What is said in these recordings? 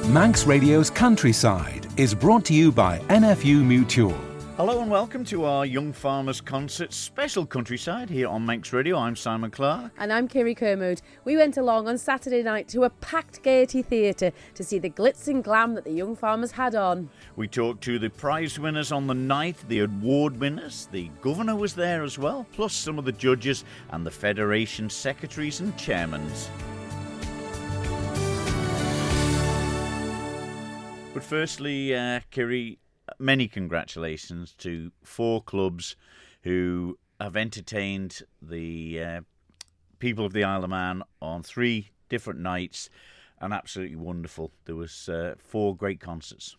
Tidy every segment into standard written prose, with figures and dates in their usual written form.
Manx Radio's Countryside is brought to you by NFU Mutual. Hello and welcome to our Young Farmers Concert special Countryside here on Manx Radio. I'm Simon Clark. And I'm Kiri Kermode. We went along on Saturday night to a packed Gaiety Theatre to see the glitz and glam that the young farmers had on. We talked to the prize winners on the night, the award winners. The governor was there as well, plus some of the judges and the Federation secretaries and chairmans. But firstly, Kiri, many congratulations to 4 clubs who have entertained the people of the Isle of Man on 3 different nights, and absolutely wonderful. There was 4 great concerts.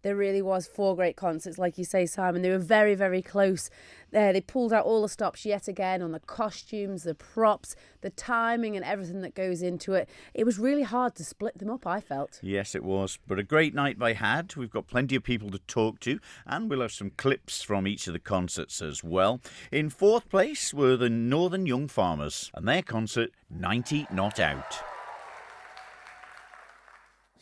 There really was 4 great concerts, like you say, Simon. They were very, very close. They pulled out all the stops yet again on the costumes, the props, the timing and everything that goes into it. It was really hard to split them up, I felt. Yes, it was. But a great night by Had. We've got plenty of people to talk to, and we'll have some clips from each of the concerts as well. In 4th place were the Northern Young Farmers and their concert, 90 Not Out.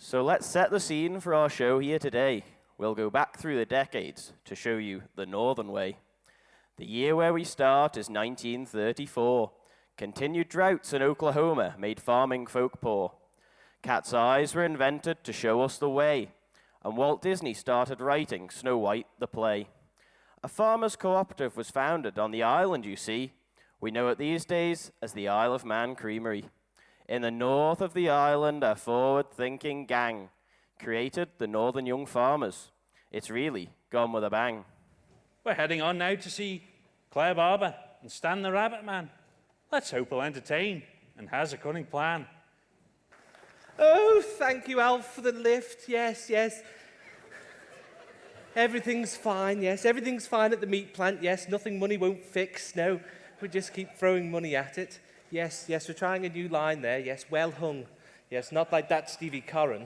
So let's set the scene for our show here today. We'll go back through the decades to show you the Northern way. The year where we start is 1934. Continued droughts in Oklahoma made farming folk poor. Cat's eyes were invented to show us the way, and Walt Disney started writing Snow White the play. A farmers' cooperative was founded on the island, you see. We know it these days as the Isle of Man Creamery. In the north of the island, a forward-thinking gang created the Northern Young Farmers. It's really gone with a bang. We're heading on now to see Claire Barber and Stan the Rabbit Man. Let's hope he'll entertain and has a cunning plan. Oh, thank you, Alf, for the lift. Yes, yes. Everything's fine, yes. Everything's fine at the meat plant, yes. Nothing money won't fix, no. We just keep throwing money at it. Yes, yes, we're trying a new line there. Yes, well hung. Yes, not like that Stevie Corrin.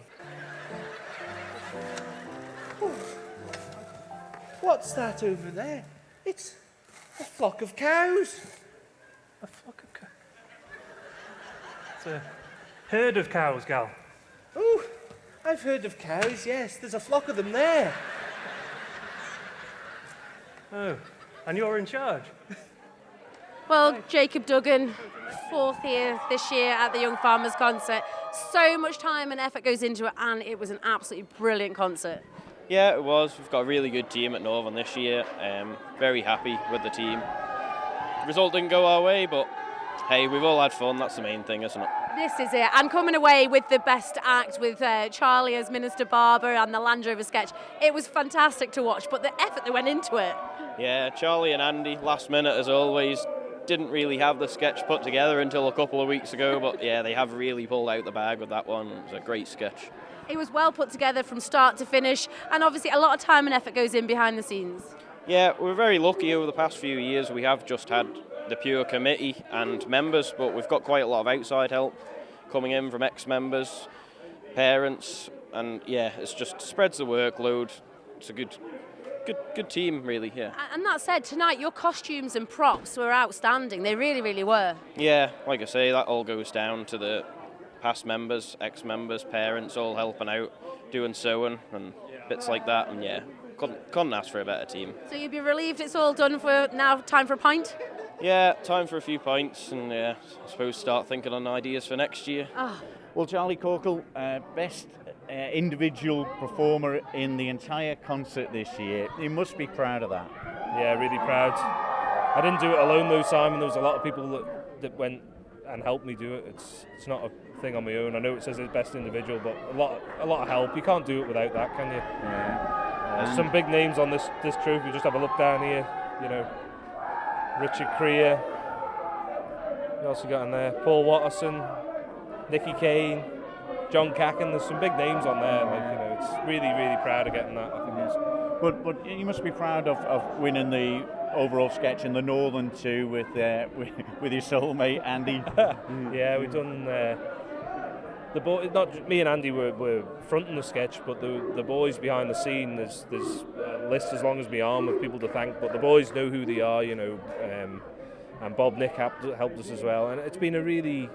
What's that over there? It's a flock of cows. A flock of cows? It's a herd of cows, gal. Oh, I've heard of cows, yes. There's a flock of them there. Oh, and you're in charge? Well, Jacob Duggan, 4th here this year at the Young Farmers Concert. So much time and effort goes into it, and it was an absolutely brilliant concert. Yeah, it was. We've got a really good team at Northern this year. Very happy with the team. The result didn't go our way, but hey, we've all had fun. That's the main thing, isn't it? This is it. And coming away with the best act with Charlie as Minister Barber and the Land Rover sketch. It was fantastic to watch, but the effort that went into it. Yeah, Charlie and Andy, last minute as always. Didn't really have the sketch put together until a couple of weeks ago, but yeah, they have really pulled out the bag with that one. It was a great sketch. It was well put together from start to finish, and obviously a lot of time and effort goes in behind the scenes. Yeah, we're very lucky over the past few years. We have just had the pure committee and members, but we've got quite a lot of outside help coming in from ex-members, parents, and yeah, it's just spreads the workload. It's a good team, really, yeah. And that said, tonight your costumes and props were outstanding. They really, really were. Yeah, like I say, that all goes down to the past members, ex-members, parents, all helping out, doing sewing and bits like that, and yeah, couldn't ask for a better team. So you'd be relieved it's all done for now, time for a pint? Yeah, time for a few pints, and I suppose start thinking on ideas for next year. Oh. Well, Charlie Corkle, best individual performer in the entire concert this year. You must be proud of that. Yeah, really proud. I didn't do it alone though, Simon. There was a lot of people that went and helped me do it. It's not a thing on my own. I know it says it's best individual, but a lot of help. You can't do it without that, can you? Yeah. There's some big names on this trophy. Just have a look down here. You know, Richard Creer. Who else we got in there? Paul Watterson, Nicky Kane, John Cacken. There's some big names on there. Like, you know, it's really, really proud of getting that. I think it's. But you must be proud of winning the overall sketch in the Northern too with your soulmate Andy. Yeah, we've done. The boy, not me and Andy were fronting the sketch, but the boys behind the scene. There's a list as long as my arm of people to thank, but the boys know who they are, you know. And Bob Nick helped us as well, and it's been a really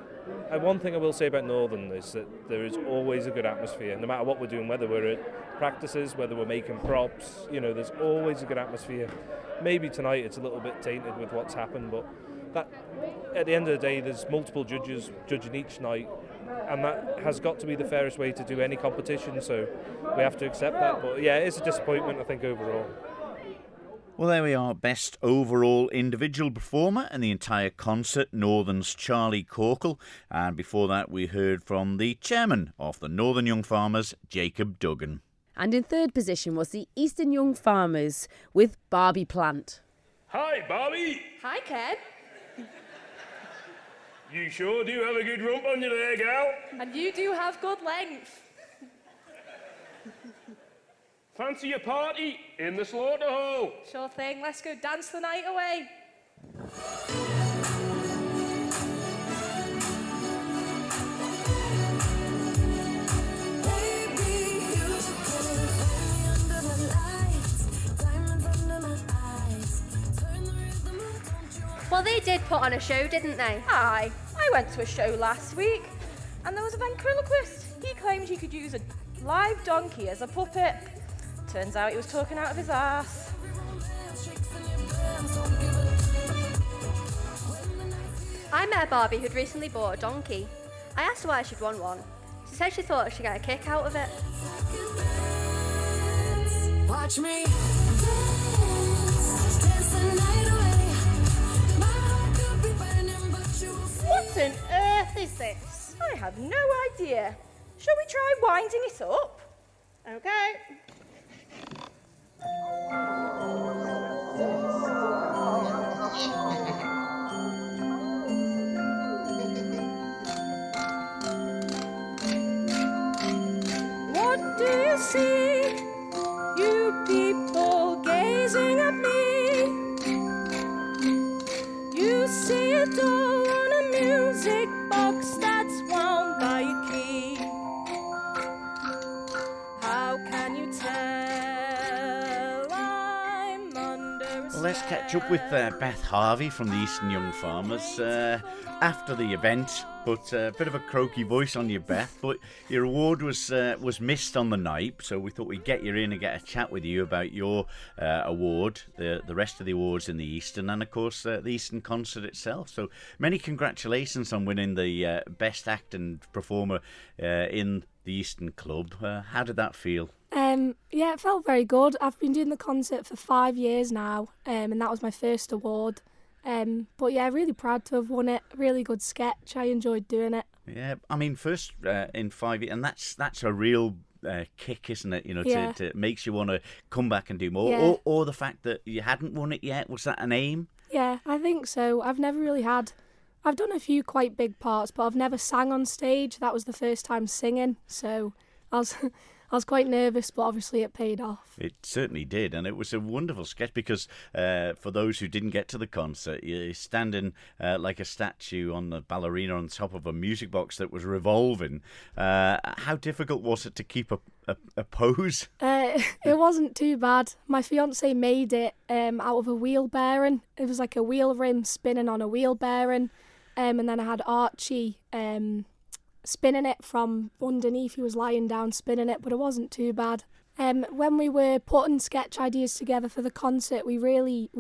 one thing I will say about Northern is that there is always a good atmosphere, no matter what we're doing, whether we're at practices, whether we're making props, there's always a good atmosphere. Maybe tonight it's a little bit tainted with what's happened, but that, at the end of the day, there's multiple judges judging each night, and that has got to be the fairest way to do any competition, so we have to accept that. But yeah, it's a disappointment, I think, overall. Well, there we are. Best overall individual performer in the entire concert, Northern's Charlie Corkle. And before that, we heard from the chairman of the Northern Young Farmers, Jacob Duggan. And in third position was the Eastern Young Farmers with Barbie Plant. Hi, Barbie. Hi, Ken. You sure do have a good rump on you there, gal. And you do have good length. Fancy a party in the slaughter hall? Sure thing, let's go dance the night away. Well, they did put on a show, didn't they? Aye, I went to a show last week and there was a ventriloquist. He claimed he could use a live donkey as a puppet. Turns out he was talking out of his arse. I met a Barbie who'd recently bought a donkey. I asked her why she'd won one. She said she thought she'd get a kick out of it. Watch me dance the night away. My heart could be burning, but you will see. What on earth is this? I have no idea. Shall we try winding it up? Okay. What do you see, you people gazing at me? You see a doll on a music box that's wound by a key. How can you tell I'm under a Well, let's catch up with Beth Harvey from the Eastern Young Farmers after the event. But a bit of a croaky voice on you, Beth. But your award was missed on the night, so we thought we'd get you in and get a chat with you about your award, the rest of the awards in the Eastern, and of course the Eastern concert itself. So many congratulations on winning the Best Act and Performer in the Eastern Club. How did that feel? Yeah, it felt very good. I've been doing the concert for 5 years now, and that was my first award. But yeah, really proud to have won it. Really good sketch. I enjoyed doing it. Yeah, I mean, first in 5 years, and that's a real kick, isn't it? Yeah. To makes you want to come back and do more. Yeah. Or the fact that you hadn't won it yet, was that an aim? Yeah, I think so. I've never really had... I've done a few quite big parts, but I've never sang on stage. That was the first time singing, so I was quite nervous, but obviously it paid off. It certainly did, and it was a wonderful sketch because for those who didn't get to the concert, you're standing like a statue on the ballerina on top of a music box that was revolving. How difficult was it to keep a pose? It wasn't too bad. My fiancé made it out of a wheel bearing. It was like a wheel rim spinning on a wheel bearing, and then I had Archie spinning it from underneath. He was lying down spinning it, but it wasn't too bad. When we were putting sketch ideas together for the concert, we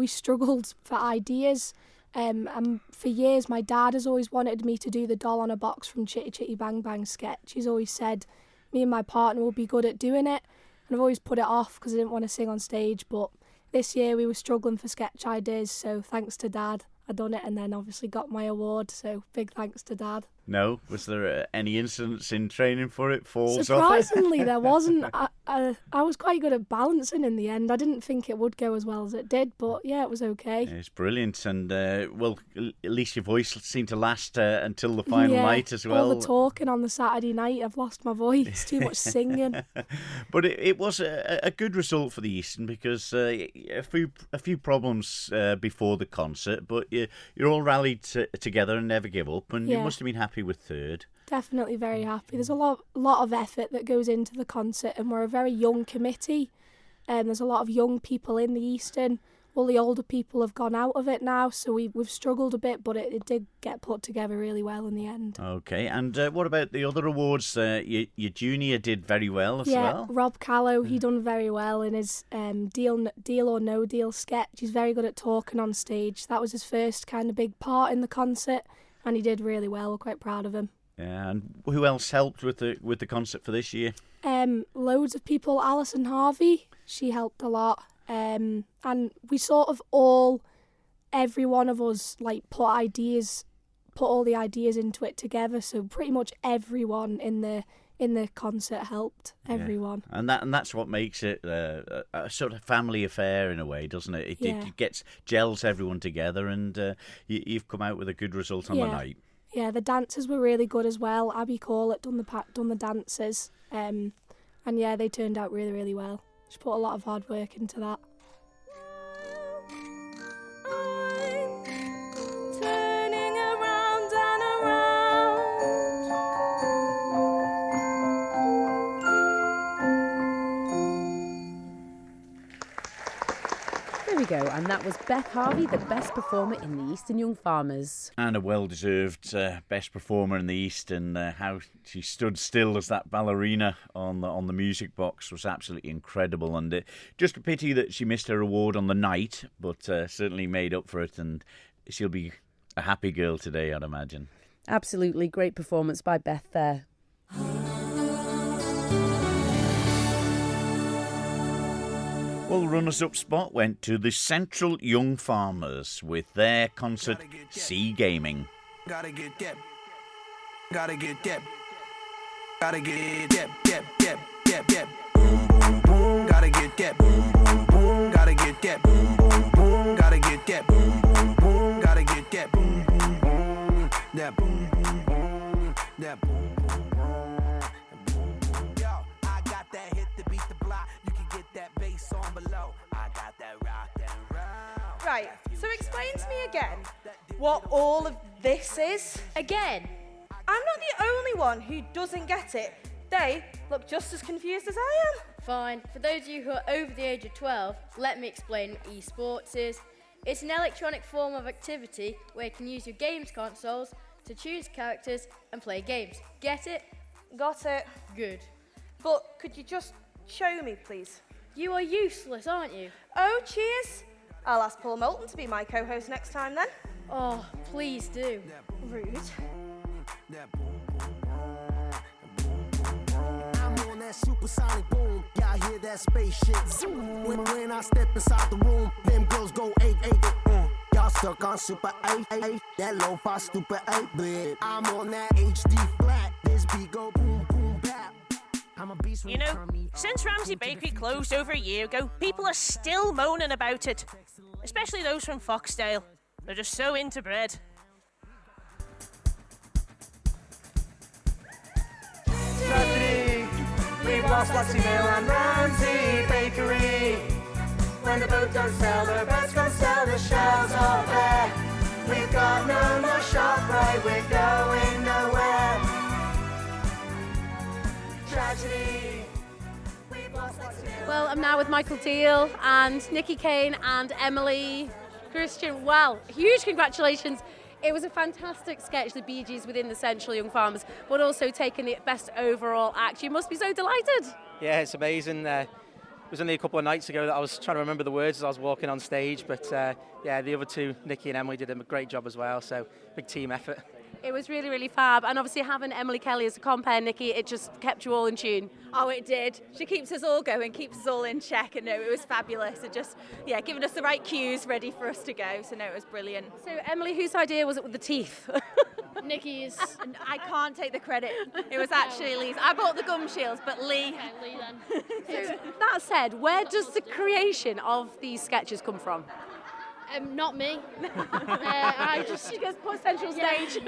struggled for ideas. And for years, my dad has always wanted me to do the doll on a box from Chitty Chitty Bang Bang sketch. He's always said me and my partner will be good at doing it, and I've always put it off because I didn't want to sing on stage. But this year we were struggling for sketch ideas, so thanks to Dad, I done it, and then obviously got my award. So big thanks to Dad. No? Was there any incidents in training for it? Falls Surprisingly, off it? there wasn't. I was quite good at balancing in the end. I didn't think it would go as well as it did, but yeah, it was okay. It's brilliant, and well, at least your voice seemed to last until the final night as well. All the talking on the Saturday night, I've lost my voice. Too much singing. But it was a good result for the Eastern because a few problems before the concert, but you're all rallied together and never give up, and you must have been happy with third. Definitely very happy. There's a lot of effort that goes into the concert, and we're a very young committee. There's a lot of young people in the Eastern. all the older people have gone out of it now, so we've struggled a bit, but it did get put together really well in the end. Okay, and what about the other awards? Your junior did very well as well. Yeah, Rob Callow, he done very well in his Deal or No Deal sketch. He's very good at talking on stage. That was his first kind of big part in the concert, and he did really well. We're quite proud of him. Yeah, and who else helped with the concert for this year? Loads of people. Alison Harvey, she helped a lot. And we sort of every one of us put all the ideas into it together. So pretty much everyone in the concert helped. Everyone. Yeah. And that's what makes it a sort of family affair in a way, doesn't it? It gels everyone together, and you've come out with a good result on the night. Yeah, the dancers were really good as well. Abby Corlett done the dances, and yeah, they turned out really, really well. She put a lot of hard work into that. Turning around and around. There we go, and that was Beth Harvey, the best performer in the Eastern Young Farmers. And a well-deserved best performer in the East, and how she stood still as that ballerina on the music box was absolutely incredible. And just a pity that she missed her award on the night, but certainly made up for it, and she'll be a happy girl today, I'd imagine. Absolutely great performance by Beth there. Well, the runners-up spot went to the Central Young Farmers with their concert Sea Gaming. Gotta get dip. Gotta get dip. Gotta get dip, dip, dip, dip, dip. Boom, boom, boom. Gotta get dip. Boom, boom, boom. Gotta get dip. Boom, boom, boom. Gotta get dip. Boom, boom, boom. Gotta get dip. Boom, boom, boom. That boom, boom, boom. That boom, boom, boom. Yo, I got that hit to beat the block. You can get that bass on below. I got that rock and roll. Right, so explain to me again what all of this is. Again? I'm not the only one who doesn't get it. They look just as confused as I am. Fine. For those of you who are over the age of 12, let me explain what esports is. It's an electronic form of activity where you can use your games consoles to choose characters and play games. Get it? Got it. Good. But could you just show me, please? You are useless, aren't you? Oh, cheers. I'll ask Paul Moulton to be my co-host next time then. Oh, please do. Rude. I'm on that supersonic boom. Y'all hear that spaceship zoom. When I step inside the room, them girls go 8-8. Y'all stuck on super 8-8. That lo-fi stupid 8-bit. I'm on that HD flat. This beat go boom boom bap. I'm a beast. You know, since Ramsey Bakery closed over a year ago, people are still moaning about it. Especially those from Foxdale. They're just so into bread. Tragedy. We've lost Lassie Mill and Ramsey Bakery. When the boat don't sell, the bread's gonna sell, the shelves are bare. We've got no more shop right, we're going nowhere. Tragedy. We've lost Lassie Mill. Well, I'm now with Michael Teal and Nikki Kane and Emily Christian. Well, huge congratulations. It was a fantastic sketch, the Bee Gees within the Central Young Farmers, but also taking the best overall act. You must be so delighted. Yeah, it's amazing. It was only a couple of nights ago that I was trying to remember the words as I was walking on stage, but yeah, the other two, Nikki and Emily, did a great job as well, so big team effort. It was really, really fab, and obviously having Emily Kelly as a compare, Nikki, it just kept you all in tune. Oh, it did. She keeps us all going, keeps us all in check, and no, it was fabulous. And just, yeah, giving us the right cues ready for us to go, so no, it was brilliant. So, Emily, whose idea was it with the teeth? Nikki's. I can't take the credit. It was actually Lee's. I bought the gum shields, but Lee. Okay, Lee then. So, that said, where does the creation of these sketches come from? Not me. I just She just put central stage.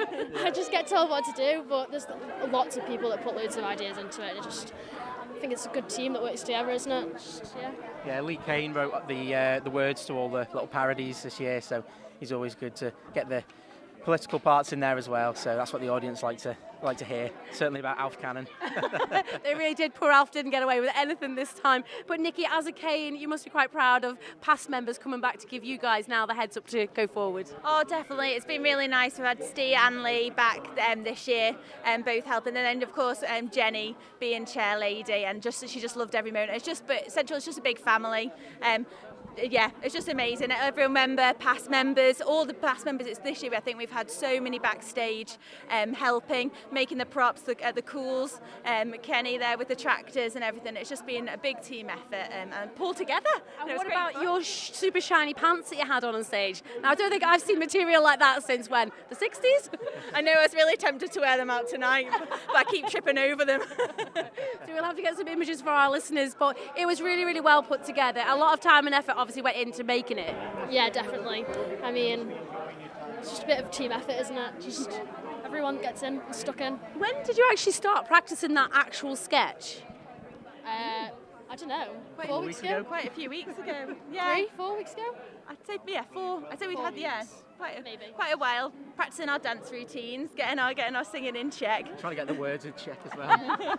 I just get told what to do, but there's lots of people that put loads of ideas into it. I think it's a good team that works together, isn't it? Yeah. Yeah, Lee Kane wrote the words to all the little parodies this year, so he's always good to get the political parts in there as well, so that's what the audience like to like to hear. Certainly about Alf Cannon. They really did. Poor Alf didn't get away with anything this time. But Nikki, as a Kane, you must be quite proud of past members coming back to give you guys now the heads up to go forward. Oh, definitely. It's been really nice. We've had Steve and Lee back this year, both helping. And then, of course, Jenny being chair lady, and she just loved every moment. But Central is just a big family. Yeah, it's just amazing. Every member, past members, all the past members. It's this year I think we've had so many backstage helping, making the props, the cools, Kenny there with the tractors and everything. It's just been a big team effort and pulled together. And what about your super shiny pants that you had on stage? Now, I don't think I've seen material like that since when? The 60s? I know, I was really tempted to wear them out tonight, but I keep tripping over them. So we'll have to get some images for our listeners, but it was really, really well put together. A lot of time and effort obviously went into making it. Yeah, definitely. I mean, it's just a bit of team effort, isn't it? Just everyone gets in and stuck in. When did you actually start practicing that actual sketch? I don't know. Quite 4 weeks ago? Quite a few weeks ago. Yeah. 3, 4 weeks ago? I'd say 4. I'd say we'd 4 had weeks. quite a while practicing our dance routines, getting our singing in check. Trying to get the words in check as well.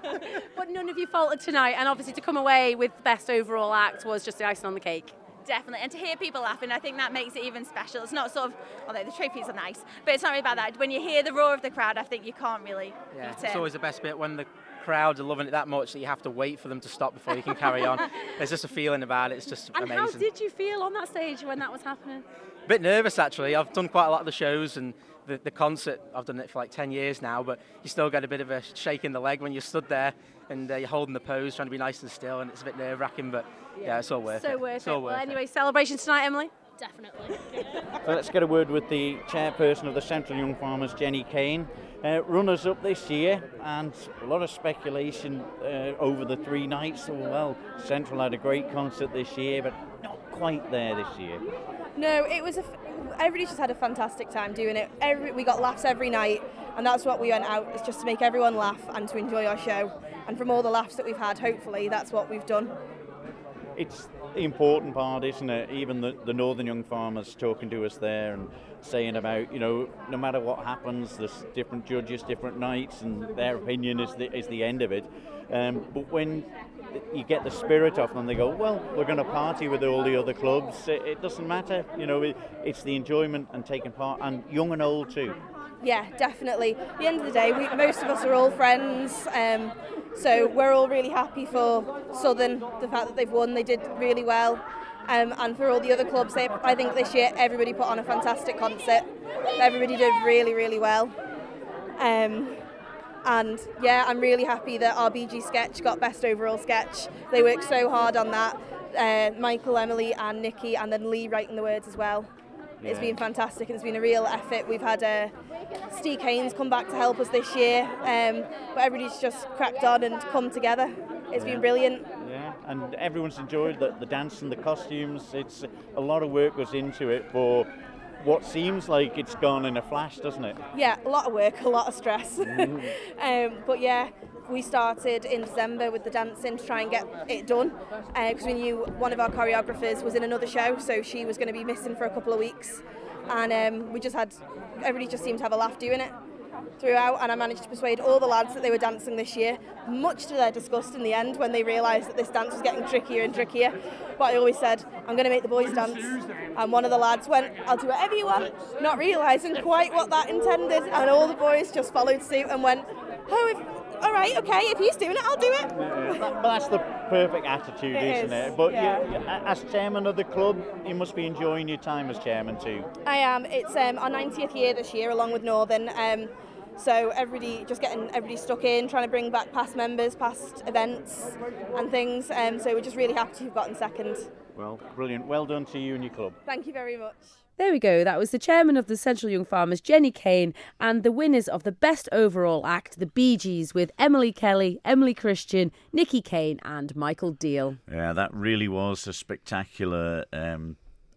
But none of you faltered tonight, and obviously to come away with best overall act was just the icing on the cake. Definitely, and to hear people laughing, I think that makes it even special. It's not sort of, although the trophies are nice, but it's not really about that. When you hear the roar of the crowd, I think you can't really Yeah, beat it's it. always the best bit when the crowd are loving it that much that you have to wait for them to stop before you can carry on. There's just a feeling about it. It's just And amazing. how did you feel on that stage when that was happening? A bit nervous actually. I've done quite a lot of the shows and the concert. I've done it for like 10 years now, but you still get a bit of a shake in the leg when you're stood there and you're holding the pose, trying to be nice and still, and it's a bit nerve-wracking, but yeah, it's all worth it. So worth It's it. all Well, worth anyway, celebration tonight, Emily? Definitely. So let's get a word with the chairperson of the Central Young Farmers, Jenny Kane. Runners up this year, and a lot of speculation over the 3 nights. Oh, well, Central had a great concert this year, but not quite there this year. No, it was everybody just had a fantastic time doing it. We got laughs every night, and that's what we went out, is just to make everyone laugh and to enjoy our show. And from all the laughs that we've had, hopefully that's what we've done. It's the important part, isn't it? Even the Northern Young Farmers talking to us there and saying about, no matter what happens, there's different judges, different nights, and their opinion is the end of it. But when you get the spirit of them, they go, well, we're going to party with all the other clubs. It doesn't matter, it's the enjoyment and taking part, and young and old too. Yeah, definitely. At the end of the day, most of us are all friends, so we're all really happy for Southern, the fact that they've won. They did really well. And for all the other clubs, I think this year everybody put on a fantastic concert. Everybody did really, really well. And yeah, I'm really happy that our BG sketch got best overall sketch. They worked so hard on that. Michael, Emily and Nikki, and then Lee writing the words as well. It's been fantastic and it's been a real effort. We've had Steve Haynes come back to help us this year, but everybody's just cracked on and come together. It's been brilliant. Yeah, and everyone's enjoyed the dance and the costumes. It's a lot of work goes into it for what seems like it's gone in a flash, doesn't it? Yeah, a lot of work, a lot of stress. But yeah, we started in December with the dancing to try and get it done because we knew one of our choreographers was in another show, so she was going to be missing for a couple of weeks. And everybody just seemed to have a laugh doing it throughout, and I managed to persuade all the lads that they were dancing this year, much to their disgust in the end when they realised that this dance was getting trickier and trickier. But I always said, I'm going to make the boys dance. And one of the lads went, I'll do whatever you want, not realising quite what that intended. And all the boys just followed suit and went, all right, okay, if he's doing it, I'll do it. But that's the perfect attitude, isn't it? But yeah. As chairman of the club, you must be enjoying your time as chairman too. I am. It's our 90th year this year, along with Northern. So everybody stuck in, trying to bring back past members, past events and things. So we're just really happy to have gotten second. Well, brilliant. Well done to you and your club. Thank you very much. There we go. That was the chairman of the Central Young Farmers, Jenny Kane, and the winners of the best overall act, the Bee Gees, with Emily Kelly, Emily Christian, Nikki Kane and Michael Deal. Yeah, that really was a spectacular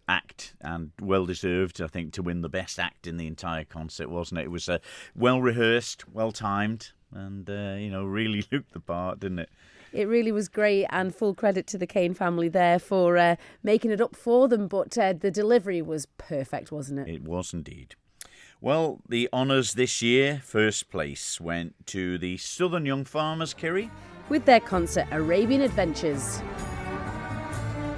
act, and well deserved, I think, to win the best act in the entire concert, wasn't it? It was well rehearsed, well timed, and really looked the part, didn't it? It really was great, and full credit to the Kane family there for making it up for them, but the delivery was perfect, wasn't it? It was indeed. Well, the honours this year, first place went to the Southern Young Farmers, Kerry. With their concert Arabian Adventures.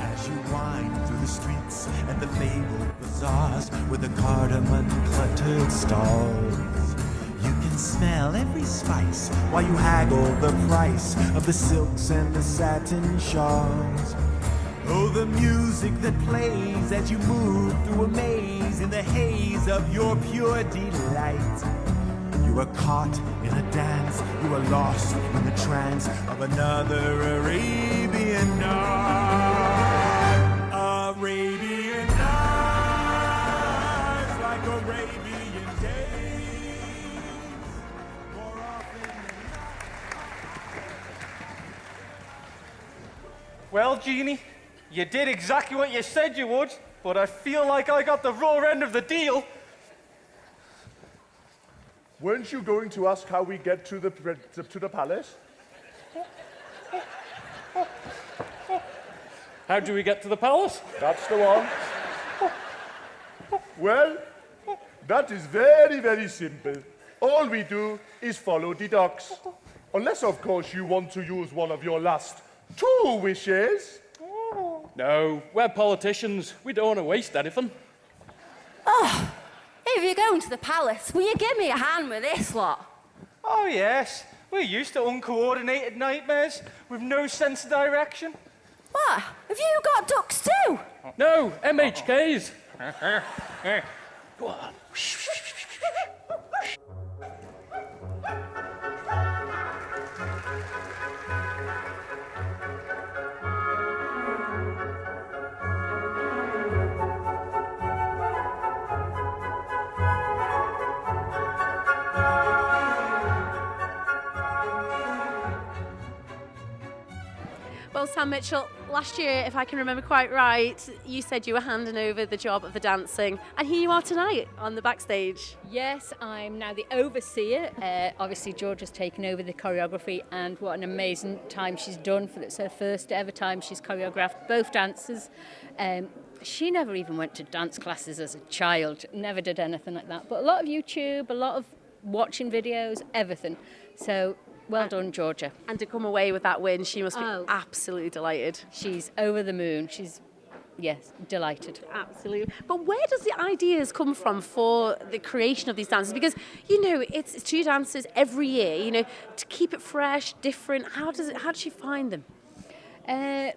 As you wind through the streets and the fabled bazaars with the cardamom cluttered stalls, you can smell every spice while you haggle the price of the silks and the satin shawls. Oh, the music that plays as you move through a maze in the haze of your pure delight. You are caught in a dance, you are lost in the trance of another Arabian night. Arabian nights, like Arabian days. More often than Well, Jeannie, you did exactly what you said you would, but I feel like I got the raw end of the deal. Weren't you going to ask how we get to the palace? How do we get to the palace? That's the one. Well, that is very, very simple. All we do is follow the ducks. Unless, of course, you want to use one of your last 2 wishes. No, we're politicians. We don't want to waste anything. Oh, if you're going to the palace, will you give me a hand with this lot? Oh, yes. We're used to uncoordinated nightmares with no sense of direction. What? Have you got ducks too? No, MHKs. Go on. Well, Sam Mitchell, last year, if I can remember quite right, you said you were handing over the job of the dancing, and here you are tonight on the backstage. Yes, I'm now the overseer. Obviously, George has taken over the choreography, and what an amazing time she's done. It's her first ever time she's choreographed both dances. She never even went to dance classes as a child, never did anything like that. But a lot of YouTube, a lot of watching videos, everything. So well done, Georgia. And to come away with that win, she must be absolutely delighted. She's over the moon. She's, yes, delighted. Absolutely. But where does the ideas come from for the creation of these dances? Because, you know, it's 2 dances every year, you know, to keep it fresh, different. How does she find them?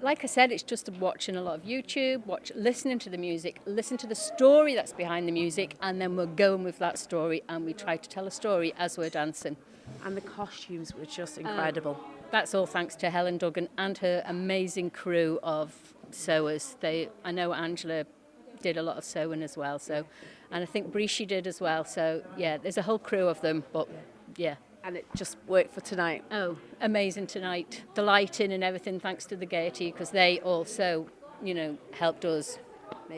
Like I said, it's just watching a lot of YouTube, listening to the music, listen to the story that's behind the music, and then we're going with that story and we try to tell a story as we're dancing. And the costumes were just incredible. That's all thanks to Helen Duggan and her amazing crew of sewers. I know Angela did a lot of sewing as well, and I think Brishi did as well. So yeah, there's a whole crew of them, but yeah. And it just worked for tonight. Oh, amazing tonight. The lighting and everything, thanks to the Gaiety, because they also, you know, helped us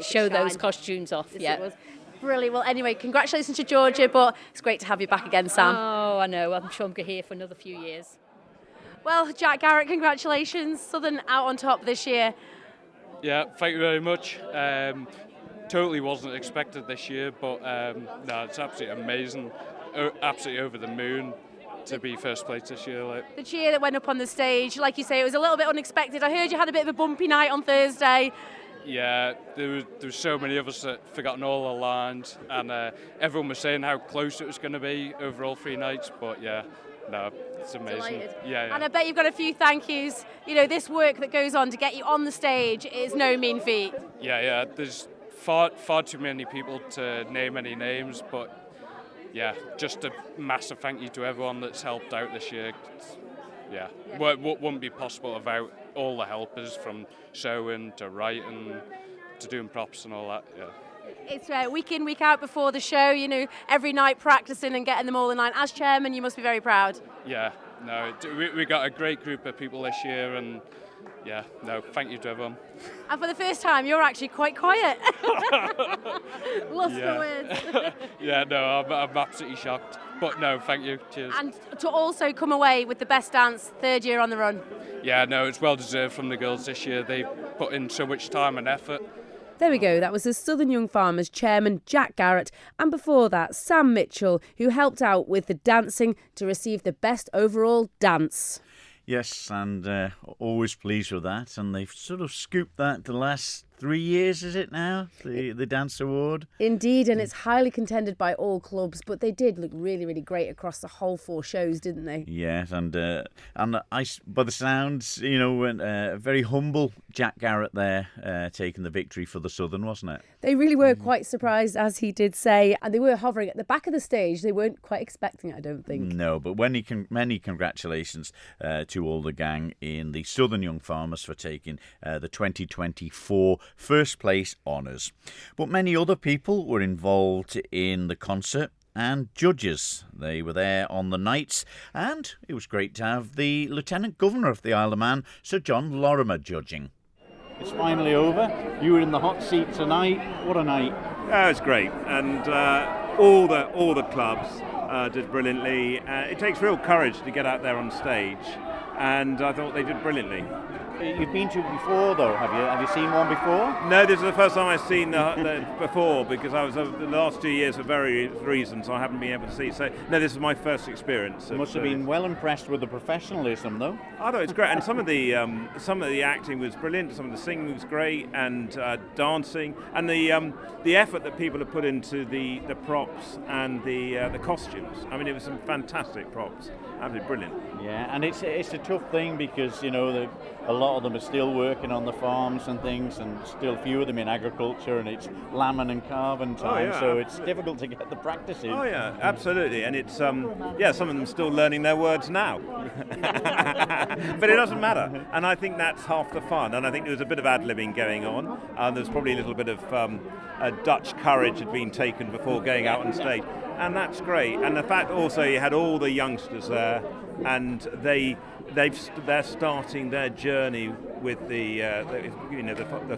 show those costumes off. Yes, yeah. It was. Brilliant. Well, anyway, congratulations to Georgia, but it's great to have you back again, Sam. Oh, I know. I'm sure I'm going to here for another few years. Well, Jack Garrett, congratulations. Southern out on top this year. Yeah, thank you very much. Totally wasn't expected this year, but no, it's absolutely amazing. Absolutely over the moon to be first place this year. The cheer that went up on the stage, like you say, it was a little bit unexpected. I heard you had a bit of a bumpy night on Thursday. Yeah, there was so many of us that forgotten all the lines, and everyone was saying how close it was going to be over all 3 nights. But yeah, no, it's amazing. Delighted. Yeah. And I bet you've got a few thank yous. You know, this work that goes on to get you on the stage is no mean feat. Yeah. There's far too many people to name any names, but yeah, just a massive thank you to everyone that's helped out this year. Yeah. What wouldn't be possible without all the helpers, from sewing to writing to doing props and all that. Yeah. It's week in, week out before the show, you know, every night practicing and getting them all in line. As chairman, you must be very proud. Yeah, no, we got a great group of people this year, and yeah, no, thank you to everyone. And for the first time, you're actually quite quiet. Lost Yeah. for words. Yeah, no, I'm absolutely shocked. But no, thank you. Cheers. And to also come away with the best dance, 3rd year on the run. Yeah, no, it's well deserved from the girls this year. They put in so much time and effort There we go, that was the Southern Young Farmers chairman, Jack Garrett, and before that, Sam Mitchell, who helped out with the dancing to receive the best overall dance. Yes, and always pleased with that. And they've sort of scooped that the last 3 years, is it now? The Dance Award? Indeed, and it's highly contended by all clubs, but they did look really, really great across the whole 4 shows, didn't they? Yes, and by the sounds, a very humble Jack Garrett there taking the victory for the Southern, wasn't it? They really were quite surprised, as he did say, and they were hovering at the back of the stage. They weren't quite expecting it, I don't think. No, but many congratulations to all the gang in the Southern Young Farmers for taking the 2024 first place honours. But many other people were involved in the concert and judges. They were there on the nights, and it was great to have the Lieutenant Governor of the Isle of Man, Sir John Lorimer, judging. It's finally over. You were in the hot seat tonight. What a night. It was great, and all the clubs did brilliantly. It takes real courage to get out there on stage, and I thought they did brilliantly. You've been to it before, though, have you? Have you seen one before? No, this is the first time I've seen the before, because I was the last 2 years for various reasons I haven't been able to see. So no, this is my first experience. You must have been well impressed with the professionalism, though. I thought it was great, and some of the acting was brilliant. Some of the singing was great, and dancing, and the effort that people have put into the props and the costumes. I mean, it was some fantastic props. Absolutely brilliant. Yeah, and it's a tough thing because a lot of them are still working on the farms and things, and still a few of them in agriculture, and it's lambing and calving time, so it's difficult to get the practice in. Oh yeah, absolutely, and it's some of them still learning their words now, but it doesn't matter, and I think that's half the fun. And I think there was a bit of ad-libbing going on. There was probably a little bit of Dutch courage had been taken before going out on stage, and that's great. And the fact also you had all the youngsters there, and they're starting their journey with the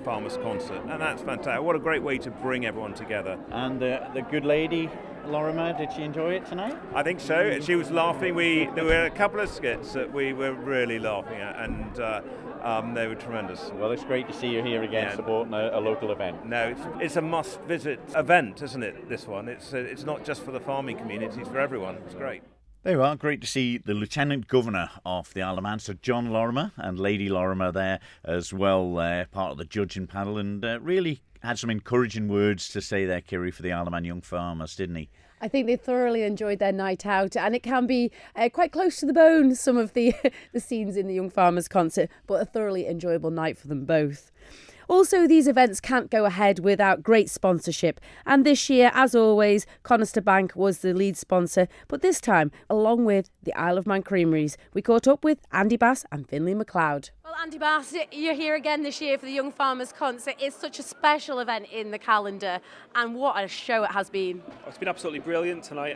Farmers Concert, and that's fantastic. What a great way to bring everyone together. And the good lady Lorimer, did she enjoy it tonight? I think so. She was laughing. There were a couple of skits that we were really laughing at, and they were tremendous. Well, it's great to see you here again, supporting a local event. No, it's a must-visit event, isn't it? This one. It's not just for the farming community; it's for everyone. It's great. There you are, great to see the Lieutenant Governor of the Isle of Man, Sir John Lorimer, and Lady Lorimer there as well, part of the judging panel, and really had some encouraging words to say there, Kiri, for the Isle of Man Young Farmers, didn't he? I think they thoroughly enjoyed their night out, and it can be quite close to the bone, some of the scenes in the Young Farmers Concert, but a thoroughly enjoyable night for them both. Also, these events can't go ahead without great sponsorship. And this year, as always, Conister Bank was the lead sponsor. But this time, along with the Isle of Man Creameries, we caught up with Andy Bass and Finlay McLeod. Well, Andy Bass, you're here again this year for the Young Farmers Concert. It's such a special event in the calendar, and what a show it has been. It's been absolutely brilliant tonight.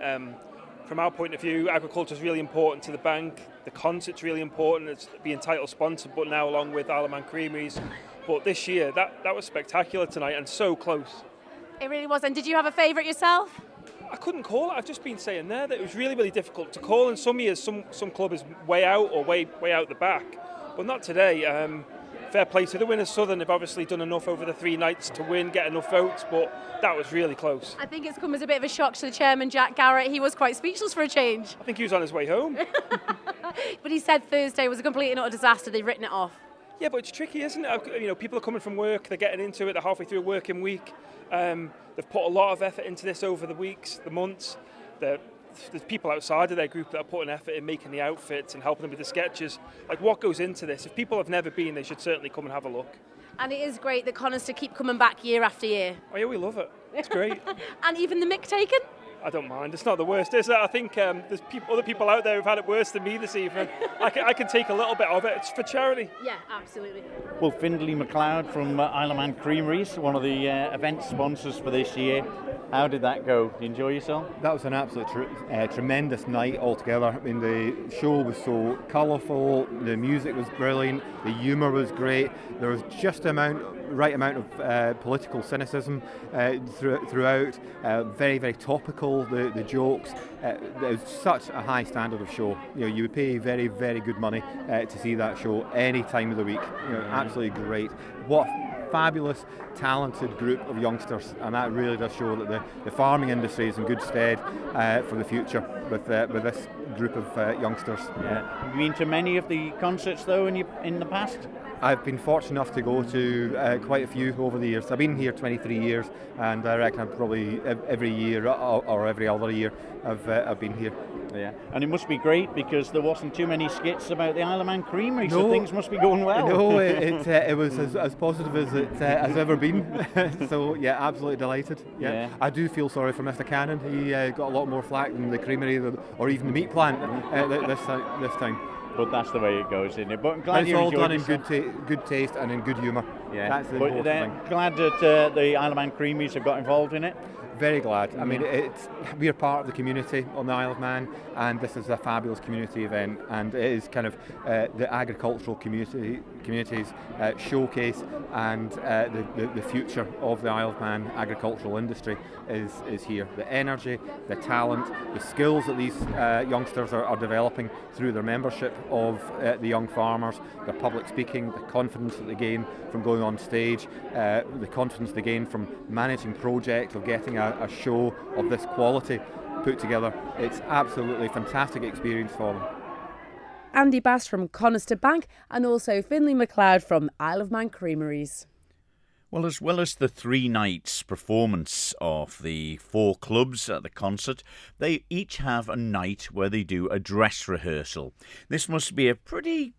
From our point of view, agriculture is really important to the bank. The concert's really important. It's being title sponsored, but now along with Isle of Man Creameries. But this year, that was spectacular tonight and so close. It really was. And did you have a favourite yourself? I couldn't call it. I've just been saying there that it was really, really difficult to call. And some years, some club is way out or way out the back. But not today. Fair play to the winners. Southern have obviously done enough over the 3 nights to win, get enough votes, but that was really close. I think it's come as a bit of a shock to the chairman, Jack Garrett. He was quite speechless for a change. I think he was on his way home. But he said Thursday was a complete and utter disaster. They've written it off. Yeah, but it's tricky, isn't it? People are coming from work, they're getting into it, they're halfway through a working week. They've put a lot of effort into this over the weeks, the months. There's people outside of their group that are putting effort in making the outfits and helping them with the sketches. Like, what goes into this? If people have never been, they should certainly come and have a look. And it is great that Conister keep coming back year after year. Oh yeah, we love it. It's great. And even the mick taken? I don't mind. It's not the worst, is it? I think there's other people out there who've had it worse than me this evening. I can take a little bit of it. It's for charity. Yeah, absolutely. Well, Finlay McLeod from Isle of Man Creameries, one of the event sponsors for this year. How did that go? Did you enjoy yourself? That was an absolute tremendous night altogether. I mean, the show was so colourful, the music was brilliant, the humour was great. There was just the right amount of political cynicism throughout. Very, very topical, the jokes. It was such a high standard of show. You would pay very, very good money to see that show any time of the week. Absolutely great. What fabulous, talented group of youngsters, and that really does show that the farming industry is in good stead for the future with this group of youngsters. Have you been to many of the concerts though in the past? I've been fortunate enough to go to quite a few over the years. I've been here 23 years, and I reckon I've probably every year or every other year I've been here. Yeah, and it must be great because there wasn't too many skits about the Isle of Man Creamery, No. so things must be going well. No, it was as positive as it has ever been. So yeah, absolutely delighted. Yeah. I do feel sorry for Mr. Cannon. He got a lot more flack than the creamery or even the meat plant this time. But that's the way it goes, isn't it? But I'm glad it's you all enjoyed done in yourself. good taste and in good humour. Yeah, That's the but important thing. glad that the Isle of Man Creameries have got involved in it. Very glad. I mean, we're part of the community on the Isle of Man, and this is a fabulous community event, and it is kind of the agricultural community's showcase, and the future of the Isle of Man agricultural industry is here. The energy, the talent, the skills that these youngsters are developing through their membership of the young farmers, their public speaking, the confidence that they gain from going on stage, the confidence they gain from managing projects, of getting a show of this quality put together. It's absolutely fantastic experience for them. Andy Bass from Conister Bank and also Finlay MacLeod from Isle of Man Creameries. Well, as well as the 3 nights performance of the 4 clubs at the concert, they each have a night where they do a dress rehearsal. This must be a pretty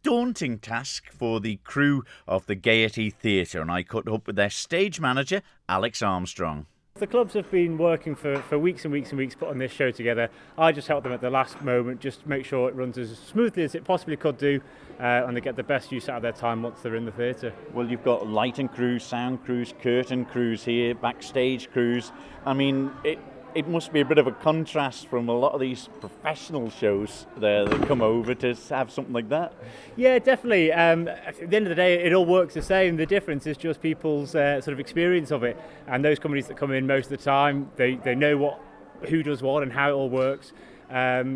daunting task for the crew of the Gaiety Theatre, and I caught up with their stage manager, Alex Armstrong. The clubs have been working for weeks and weeks and weeks putting this show together. I just helped them at the last moment, just make sure it runs as smoothly as it possibly could do, and they get the best use out of their time once they're in the theatre. Well, you've got lighting crews, sound crews, curtain crews here, backstage crews. I mean, it must be a bit of a contrast from a lot of these professional shows there that come over to have something like that. Yeah, definitely. At the end of the day, it all works the same. The difference is just people's sort of experience of it. And those companies that come in most of the time, they know who does what and how it all works.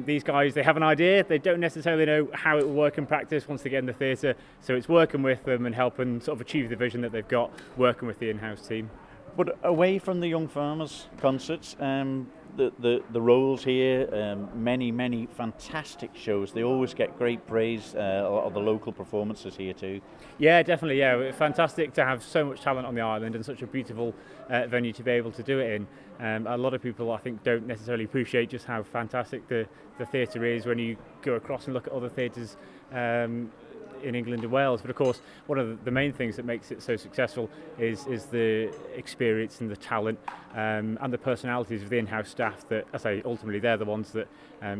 These guys, they have an idea. They don't necessarily know how it will work in practice once they get in the theatre. So it's working with them and helping sort of achieve the vision that they've got, working with the in-house team. But away from the Young Farmers concerts, the roles here, many fantastic shows. They always get great praise. A lot of the local performances here too. Yeah, definitely. Yeah, it's fantastic to have so much talent on the island and such a beautiful venue to be able to do it in. A lot of people, I think, don't necessarily appreciate just how fantastic the theatre is when you go across and look at other theatres in England and Wales. But of course, one of the main things that makes it so successful is the experience and the talent and the personalities of the in-house staff that, I say, ultimately they're the ones that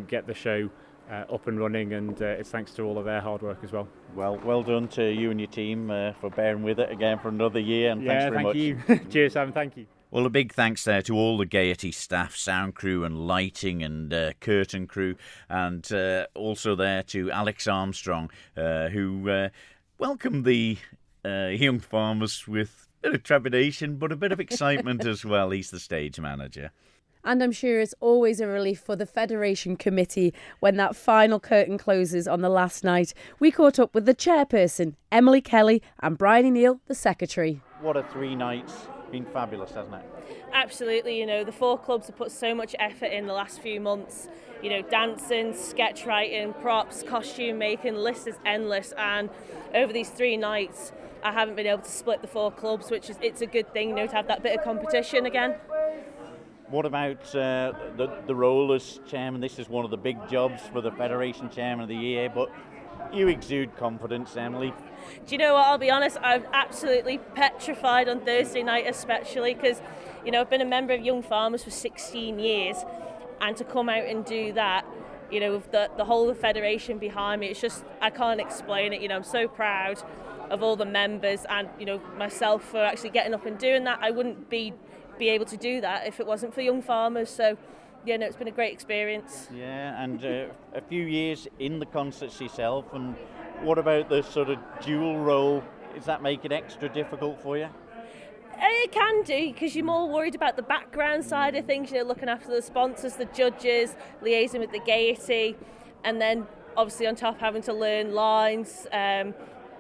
get the show up and running, and it's thanks to all of their hard work as well. Well done to you and your team for bearing with it again for another year, and thanks very much. Thank you. Cheers, Sam. Thank you. Well, a big thanks there to all the Gaiety staff, sound crew and lighting and curtain crew, and also there to Alex Armstrong, who welcomed the young farmers with a bit of trepidation, but a bit of excitement as well. He's the stage manager. And I'm sure it's always a relief for the Federation Committee when that final curtain closes on the last night. We caught up with the chairperson, Emily Kelly, and Bryony Neal, the secretary. What a 3 nights. Been fabulous, hasn't it? Absolutely. You know, the 4 clubs have put so much effort in the last few months. You know, dancing, sketch writing, props, costume making, the list is endless. And over these 3 nights, I haven't been able to split the 4 clubs, it's a good thing, you know, to have that bit of competition again. What about the role as chairman? This is one of the big jobs for the Federation Chairman of the Year, but you exude confidence, Emily. Do you know what, I'll be honest, I'm absolutely petrified on Thursday night especially, because, you know, I've been a member of Young Farmers for 16 years, and to come out and do that, you know, with the whole of the Federation behind me, it's just, I can't explain it. You know, I'm so proud of all the members and, you know, myself for actually getting up and doing that. I wouldn't be able to do that if it wasn't for Young Farmers, so yeah, no, it's been a great experience. Yeah, and a few years in the concerts yourself, and what about the sort of dual role? Does that make it extra difficult for you? It can do, because you're more worried about the background side of things, you know, looking after the sponsors, the judges, liaising with the Gaiety, and then obviously on top having to learn lines,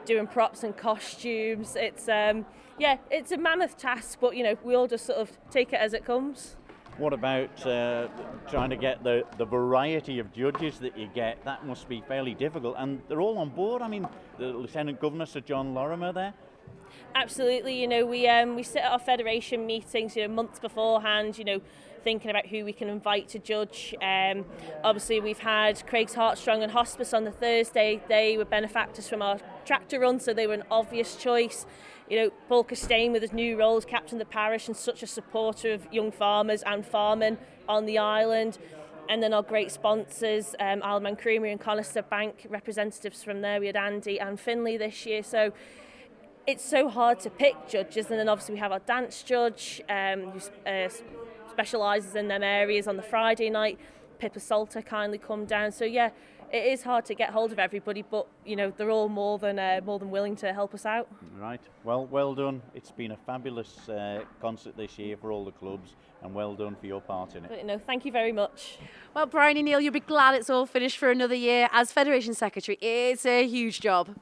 doing props and costumes. It's it's a mammoth task, but we all just sort of take it as it comes. What about trying to get the variety of judges that you get? That must be fairly difficult, and they're all on board. I mean, the Lieutenant Governor, Sir John Lorimer there. Absolutely, we sit at our federation meetings, months beforehand, thinking about who we can invite to judge. Obviously, we've had Craig's Heartstrong and Hospice on the Thursday. They were benefactors from our tractor run, so they were an obvious choice. Paul Costain with his new role as captain of the parish and such a supporter of young farmers and farming on the island. And then our great sponsors, Isle of Man Creamery and Conister Bank, representatives from there. We had Andy and Finley this year. So it's so hard to pick judges. And then obviously we have our dance judge who specialises in them areas on the Friday night. Pippa Salter kindly come down. So yeah, it is hard to get hold of everybody, but they're all more than willing to help us out. Right. Well done. It's been a fabulous concert this year for all the clubs, and well done for your part in it. But, thank you very much. Well, Bryony Neal, you'll be glad it's all finished for another year. As Federation Secretary, it's a huge job.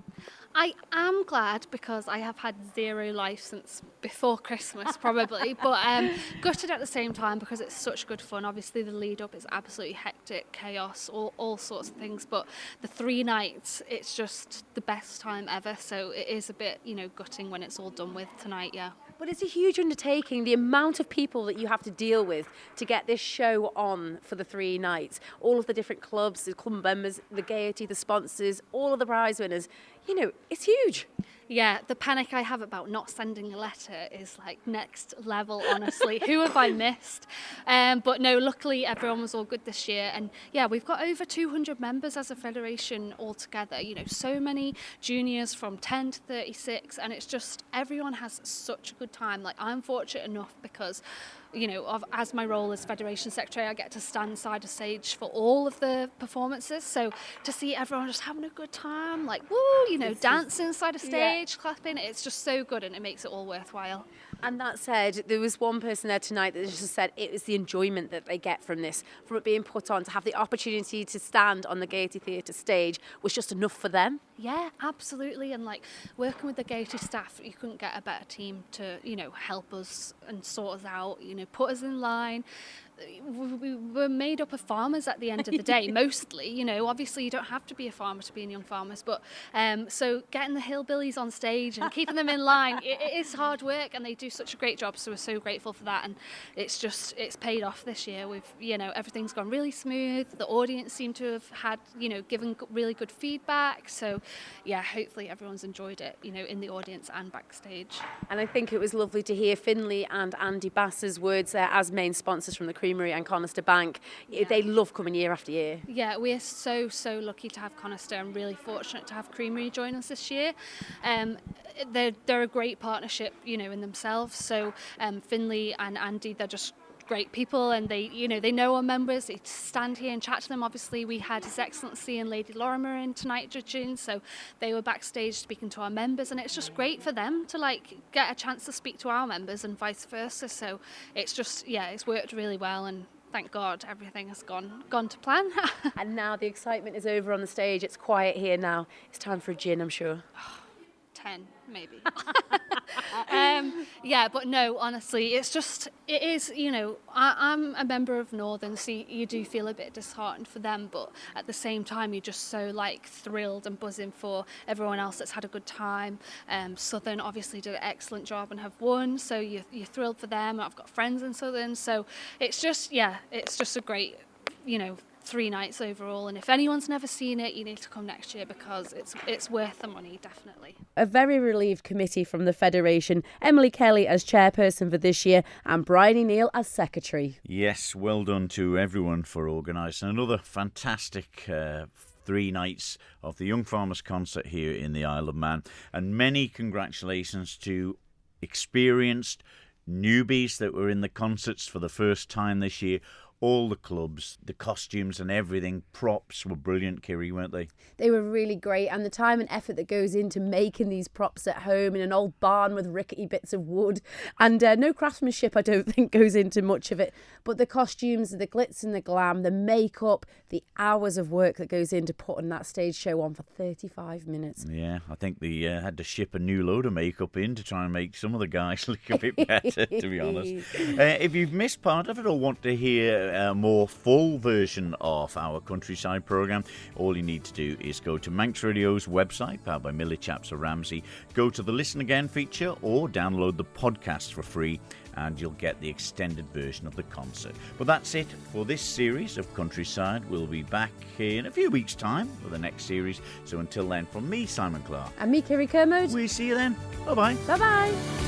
I am glad because I have had zero life since before Christmas probably, but gutted at the same time because it's such good fun. Obviously the lead up is absolutely hectic, chaos, all sorts of things, but the 3 nights, it's just the best time ever, so it is a bit, gutting when it's all done with tonight, yeah. But it's a huge undertaking, the amount of people that you have to deal with to get this show on for the 3 nights. All of the different clubs, the club members, the Gaiety, the sponsors, all of the prize winners. It's huge. Yeah, the panic I have about not sending a letter is like next level, honestly. Who have I missed? But no, luckily everyone was all good this year. And yeah, we've got over 200 members as a federation altogether. So many juniors from 10 to 36. And it's just, everyone has such a good time. Like, I'm fortunate enough because as my role as Federation Secretary, I get to stand side of stage for all of the performances. So to see everyone just having a good time, like, woo, dancing side of stage, clapping, it's just so good and it makes it all worthwhile. And that said, there was one person there tonight that just said it was the enjoyment that they get from this, from it being put on, to have the opportunity to stand on the Gaiety Theatre stage was just enough for them. Yeah, absolutely. And like working with the Gaiety staff, you couldn't get a better team to, help us and sort us out, put us in line. We were made up of farmers at the end of the day, mostly. Obviously you don't have to be a farmer to be in Young Farmers, but so getting the hillbillies on stage and keeping them in line, it is hard work, and they do such a great job. So we're so grateful for that, and it's paid off this year. We've everything's gone really smooth. The audience seem to have had given really good feedback. So yeah, hopefully everyone's enjoyed it. In the audience and backstage. And I think it was lovely to hear Finley and Andy Bass's words there as main sponsors from the Creamery and Conister Bank. Yeah. They love coming year after year. Yeah, we're so lucky to have Conister and really fortunate to have Creamery join us this year. They're a great partnership, in themselves. So Finley and Andy, they're just great people, and they know our members. They stand here and chat to them. Obviously we had His Excellency and Lady Lorimer in tonight judging, so they were backstage speaking to our members, and it's just great for them to get a chance to speak to our members and vice versa. So it's just it's worked really well, and thank God everything has gone to plan. And now the excitement is over on the stage. It's quiet here now. It's time for a gin, I'm sure. 10 maybe. But no, honestly, it is, I'm a member of Northern, so you do feel a bit disheartened for them, but at the same time you're just so thrilled and buzzing for everyone else that's had a good time. Southern obviously did an excellent job and have won, so you're thrilled for them. I've got friends in Southern, so it's just a great 3 nights overall, and if anyone's never seen it, you need to come next year because it's worth the money, definitely. A very relieved committee from the Federation, Emily Kelly as chairperson for this year and Bryony Neal as secretary. Yes, well done to everyone for organising another fantastic 3 nights of the Young Farmers Concert here in the Isle of Man, and many congratulations to experienced newbies that were in the concerts for the first time this year. all the clubs, the costumes and everything. Props were brilliant, Kiri, weren't they? They were really great, and the time and effort that goes into making these props at home in an old barn with rickety bits of wood, and no craftsmanship, I don't think, goes into much of it. But the costumes, the glitz and the glam, the makeup, the hours of work that goes into putting that stage show on for 35 minutes. Yeah, I think they had to ship a new load of makeup in to try and make some of the guys look a bit better, to be honest. If you've missed part of it or want to hear a more full version of our Countryside programme, all you need to do is go to Manx Radio's website, powered by Millie Chapser Ramsey, go to the Listen Again feature or download the podcast for free, and you'll get the extended version of the concert. But that's it for this series of Countryside. We'll be back in a few weeks' time for the next series. So until then, from me, Simon Clark. And me, Kiri Kermode. We'll see you then. Bye-bye. Bye-bye.